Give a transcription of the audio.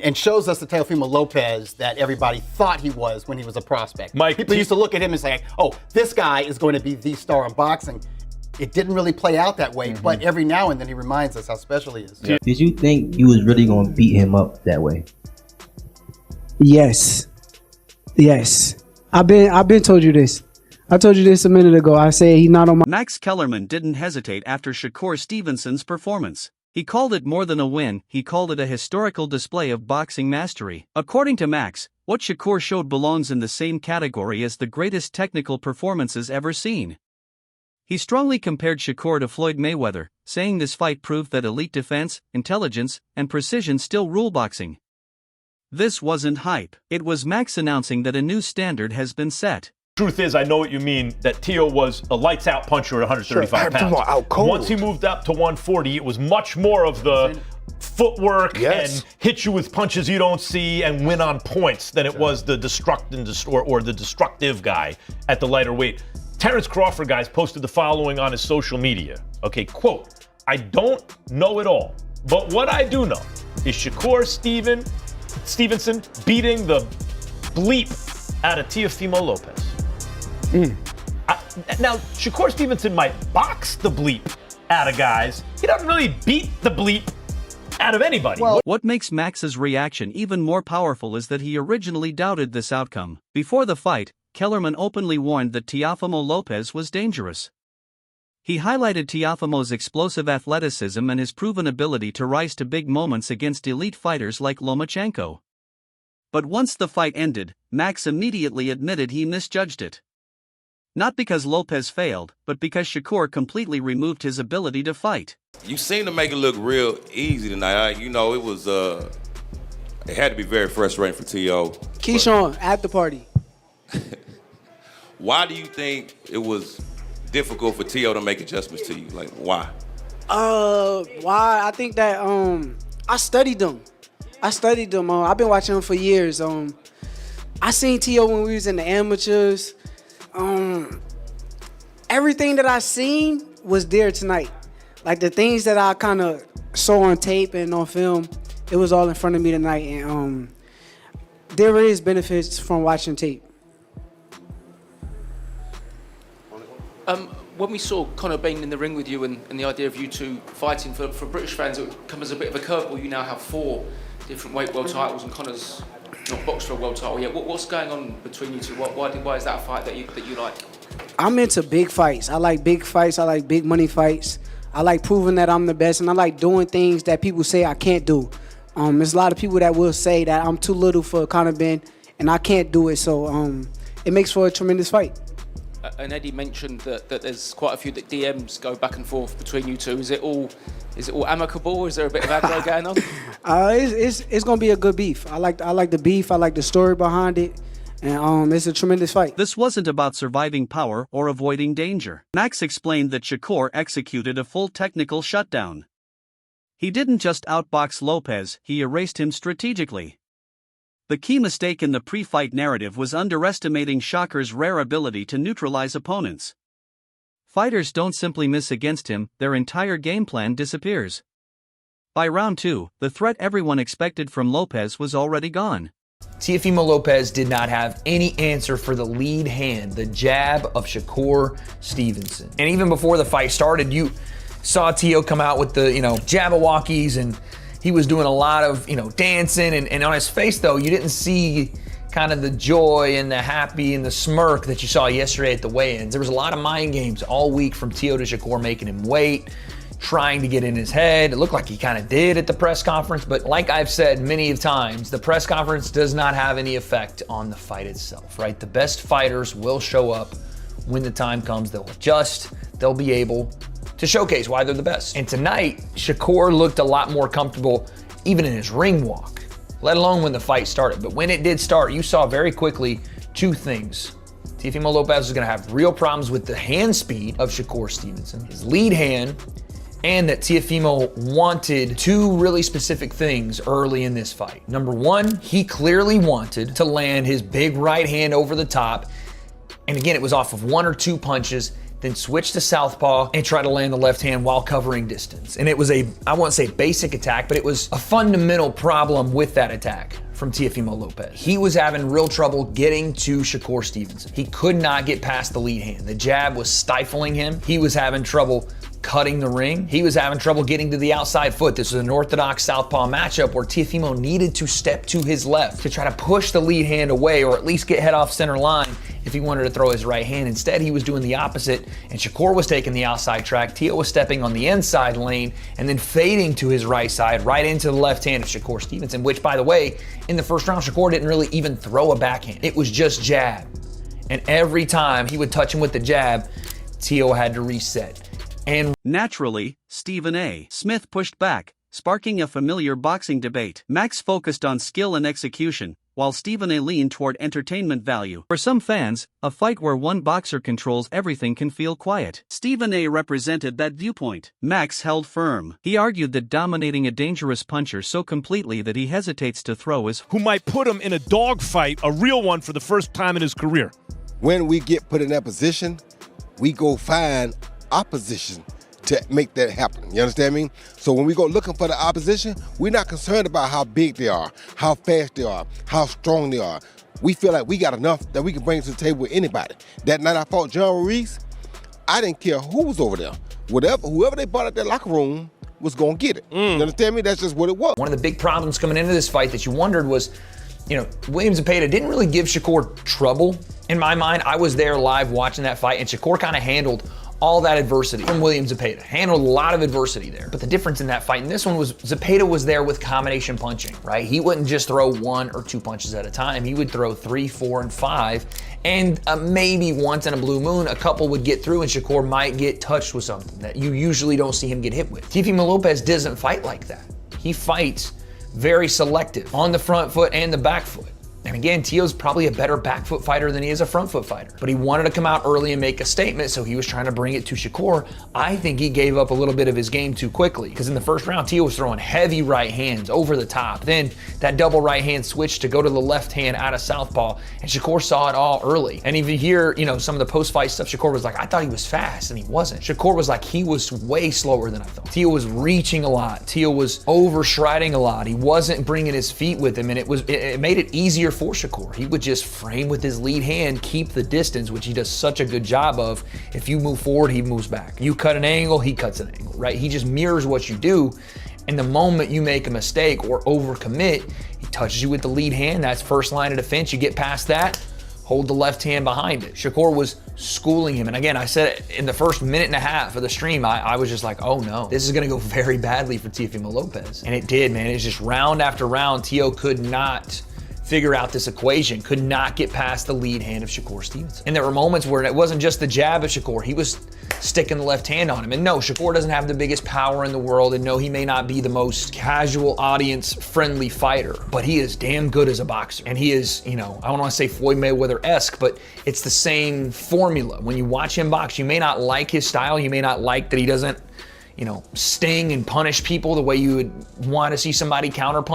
and shows us the Teofimo Lopez that everybody thought he was when he was a prospect. People used to look at him and say, oh, this guy is going to be the star in boxing. It didn't really play out that way, but every now and then he reminds us how special he is. Yeah. Did you think you was really going to beat him up that way? Yes. I've been told you this. I told you this a minute ago. I said he's not on my... Max Kellerman didn't hesitate after Shakur Stevenson's performance. He called it more than a win, he called it a historical display of boxing mastery. According to Max, what Shakur showed belongs in the same category as the greatest technical performances ever seen. He strongly compared Shakur to Floyd Mayweather, saying this fight proved that elite defense, intelligence, and precision still rule boxing. This wasn't hype. It was Max announcing that a new standard has been set. Truth is, I know what you mean, that Teo was a lights-out puncher at 135 pounds. Once he moved up to 140, it was much more of the footwork and hit you with punches you don't see and win on points than it was the the destructive guy at the lighter weight. Terrence Crawford, guys, posted the following on his social media. Okay, quote, I don't know it all, but what I do know is Shakur Stevenson beating the bleep out of Teofimo Lopez. Now, Shakur Stevenson might box the bleep out of guys. He doesn't really beat the bleep out of anybody. Well, what makes Max's reaction even more powerful is that he originally doubted this outcome. Before the fight, Kellerman openly warned that Teofimo Lopez was dangerous. He highlighted Teofimo's explosive athleticism and his proven ability to rise to big moments against elite fighters like Lomachenko. But once the fight ended, Max immediately admitted he misjudged it. Not because Lopez failed, but because Shakur completely removed his ability to fight. You seem to make it look real easy tonight. You know, it was, it had to be very frustrating for T.O. Keyshawn, at the party. Why do you think it was difficult for T.O. to make adjustments to you? Like, why? Why? I think that, I studied them. I've been watching him for years. I seen T.O. when we was in the amateurs. Everything that I seen was there tonight. Like the things that I kind of saw on tape and on film, it was all in front of me tonight. And there is benefits from watching tape. When we saw Conor Bain in the ring with you and the idea of you two fighting, for British fans, it would come as a bit of a curveball. You now have 4 different weight world titles and Conor's not boxed for a world title yet. What's going on between you two? Why is that a fight that you like? I'm into big fights. I like big fights. I like big money fights. I like proving that I'm the best, and I like doing things that people say I can't do. There's a lot of people that will say that I'm too little for Conor Bain, and I can't do it. So it makes for a tremendous fight. And Eddie mentioned that there's quite a few that DMs go back and forth between you two. Is it all amicable? Is there a bit of aggro going on? It's gonna be a good beef. I like the beef. I like the story behind it, and it's a tremendous fight. This wasn't about surviving power or avoiding danger. Max explained that Shakur executed a full technical shutdown. He didn't just outbox Lopez; he erased him strategically. The key mistake in the pre-fight narrative was underestimating Shakur's rare ability to neutralize opponents. Fighters don't simply miss against him, their entire game plan disappears. By round 2, the threat everyone expected from Lopez was already gone. Teofimo Lopez did not have any answer for the lead hand, the jab of Shakur Stevenson. And even before the fight started, you saw Teo come out with the, jabberwockies, and he was doing a lot of, dancing, and on his face, though, you didn't see kind of the joy and the happy and the smirk that you saw yesterday at the weigh-ins. There was a lot of mind games all week from Teo to Shakur, making him wait, trying to get in his head. It looked like he kind of did at the press conference, but like I've said many times, the press conference does not have any effect on the fight itself, right? The best fighters will show up when the time comes. They'll adjust, they'll be able to showcase why they're the best. And tonight, Shakur looked a lot more comfortable even in his ring walk, let alone when the fight started. But when it did start, you saw very quickly 2 things. Teofimo Lopez is gonna have real problems with the hand speed of Shakur Stevenson, his lead hand, and that Teofimo wanted 2 really specific things early in this fight. Number 1, he clearly wanted to land his big right hand over the top. And again, it was off of 1 or 2 punches then switch to southpaw and try to land the left hand while covering distance. And it was a, I won't say basic attack, but it was a fundamental problem with that attack from Teofimo Lopez. He was having real trouble getting to Shakur Stevenson. He could not get past the lead hand. The jab was stifling him. He was having trouble cutting the ring. He was having trouble getting to the outside foot. This was an orthodox southpaw matchup where Teofimo needed to step to his left to try to push the lead hand away, or at least get head off center line if he wanted to throw his right hand. Instead, he was doing the opposite, and Shakur was taking the outside track. Teo was stepping on the inside lane and then fading to his right side, right into the left hand of Shakur Stevenson, which, by the way, in the first round, Shakur didn't really even throw a backhand. It was just jab. And every time he would touch him with the jab, Teo had to reset. And naturally, Stephen A. Smith pushed back, sparking a familiar boxing debate. Max focused on skill and execution, while Stephen A. leaned toward entertainment value. For some fans, a fight where one boxer controls everything can feel quiet. Stephen A. represented that viewpoint. Max held firm. He argued that dominating a dangerous puncher so completely that he hesitates to throw is who might put him in a dogfight, a real one, for the first time in his career. When we get put in that position, we go find opposition to make that happen. You understand me? So when we go looking for the opposition, we're not concerned about how big they are, how fast they are, how strong they are. We feel like we got enough that we can bring to the table with anybody. That night I fought John Ruiz, I didn't care who was over there. Whoever they brought out that locker room was gonna get it. You understand me? That's just what it was. One of the big problems coming into this fight that you wondered was, you know, Williams and Zepeda didn't really give Shakur trouble. In my mind, I was there live watching that fight, and Shakur kind of handled all that adversity from Williams Zepeda. Handled a lot of adversity there. But the difference in that fight and this one was Zepeda was there with combination punching, right? He wouldn't just throw 1 or 2 punches at a time. He would throw 3, 4, and 5. And maybe once in a blue moon, a couple would get through and Shakur might get touched with something that you usually don't see him get hit with. Teofimo Lopez doesn't fight like that. He fights very selective on the front foot and the back foot. And again, Teo's probably a better back foot fighter than he is a front foot fighter. But he wanted to come out early and make a statement, so he was trying to bring it to Shakur. I think he gave up a little bit of his game too quickly, because in the first round, Teo was throwing heavy right hands over the top. Then that double right hand switch to go to the left hand out of southpaw, and Shakur saw it all early. And if you hear, you know, some of the post-fight stuff, Shakur was like, I thought he was fast, and he wasn't. Shakur was like, he was way slower than I thought. Teo was reaching a lot. Teo was overstriding a lot. He wasn't bringing his feet with him, and it made it easier for Shakur. He would just frame with his lead hand, keep the distance, which he does such a good job of. If you move forward, he moves back. You cut an angle, he cuts an angle, right? He just mirrors what you do. And the moment you make a mistake or overcommit, he touches you with the lead hand. That's first line of defense. You get past that, hold the left hand behind it. Shakur was schooling him. And again, I said it in the first minute and a half of the stream, I was just like, oh no, this is gonna go very badly for Teofimo Lopez. And it did, man. It's just round after round, Teo could not figure out this equation, could not get past the lead hand of Shakur Stevenson. And there were moments where it wasn't just the jab of Shakur, he was sticking the left hand on him. And no, Shakur doesn't have the biggest power in the world, and no, he may not be the most casual audience-friendly fighter, but he is damn good as a boxer. And he is, you know, I don't want to say Floyd Mayweather-esque, but it's the same formula. When you watch him box, you may not like his style, you may not like that he doesn't, you know, sting and punish people the way you would want to see somebody counterpunch.